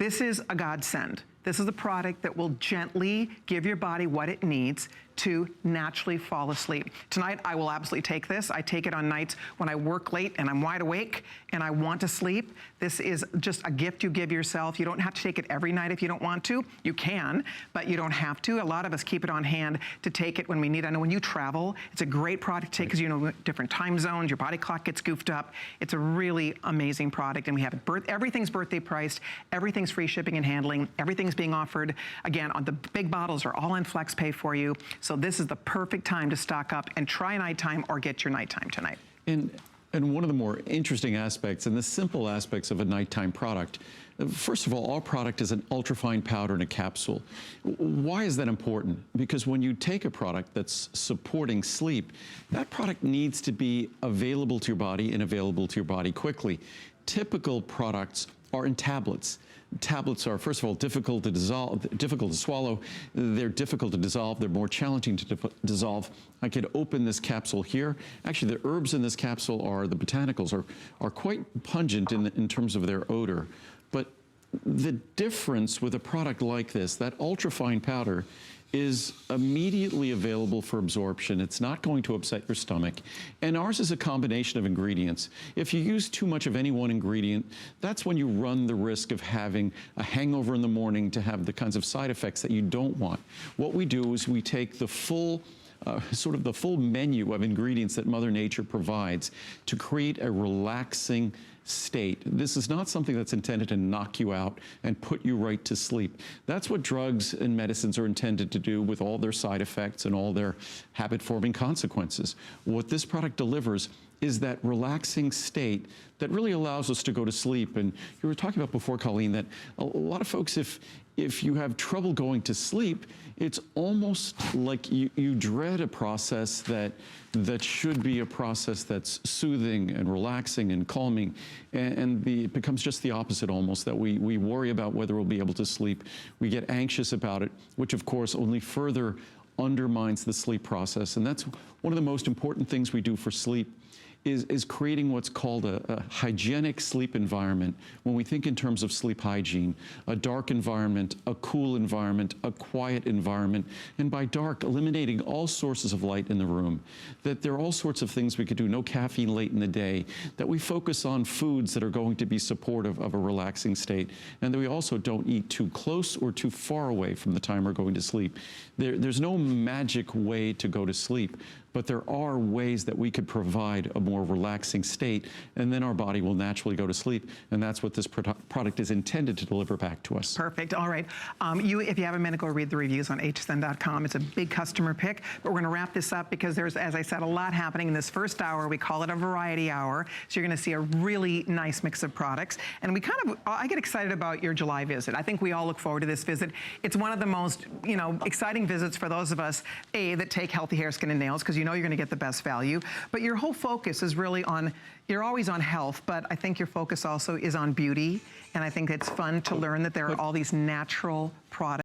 This is a godsend. This is a product that will gently give your body what it needs to naturally fall asleep. Tonight, I will absolutely take this. I take it on nights when I work late and I'm wide awake and I want to sleep. This is just a gift you give yourself. You don't have to take it every night if you don't want to. You can, but you don't have to. A lot of us keep it on hand to take it when we need. I know when you travel, it's a great product to take because you know different time zones, your body clock gets goofed up. It's a really amazing product, and we have it everything's birthday priced, everything's free shipping and handling, everything's being offered. Again, on the big bottles are all in flex pay for you. So this is the perfect time to stock up and try nighttime or get your nighttime tonight. And one of the more interesting aspects and the simple aspects of a nighttime product, first of all, our product is an ultrafine powder in a capsule. Why is that important? Because when you take a product that's supporting sleep, that product needs to be available to your body and available to your body quickly. Typical products are in tablets. Tablets are, first of all, difficult to swallow. They're difficult to dissolve. They're more challenging to dissolve. I could open this capsule here. Actually, the herbs in this capsule the botanicals are quite pungent in terms of their odor. But the difference with a product like this, that ultrafine powder, is immediately available for absorption. It's not going to upset your stomach. And ours is a combination of ingredients. If you use too much of any one ingredient, that's when you run the risk of having a hangover in the morning, to have the kinds of side effects that you don't want. What we do is we take the full sort of the full menu of ingredients that Mother Nature provides to create a relaxing state. This is not something that's intended to knock you out and put you right to sleep. That's what drugs and medicines are intended to do, with all their side effects and all their habit-forming consequences. What this product delivers is that relaxing state that really allows us to go to sleep. And you were talking about before, Colleen, that a lot of folks, if you have trouble going to sleep, it's almost like you dread a process that should be a process that's soothing and relaxing and calming, and it becomes just the opposite almost, that we worry about whether we'll be able to sleep. We get anxious about it, which of course only further undermines the sleep process. And that's one of the most important things we do for sleep, is creating what's called a hygienic sleep environment. When we think in terms of sleep hygiene, a dark environment, a cool environment, a quiet environment, and by dark, eliminating all sources of light in the room. That there are all sorts of things we could do, no caffeine late in the day, that we focus on foods that are going to be supportive of a relaxing state, and that we also don't eat too close or too far away from the time we're going to sleep. There's no magic way to go to sleep, but there are ways that we could provide a more relaxing state, and then our body will naturally go to sleep, and that's what this product is intended to deliver back to us. Perfect. All right. If you have a minute, go read the reviews on hsn.com. It's a big customer pick, but we're going to wrap this up because there's, as I said, a lot happening in this first hour. We call it a variety hour, so you're going to see a really nice mix of products. And I get excited about your July visit. I think we all look forward to this visit. It's one of the most, exciting visits for those of us, that take healthy hair, skin, and nails, because you know you're going to get the best value. But your whole focus is really on, you're always on health, but I think your focus also is on beauty. And I think it's fun to learn that there are all these natural products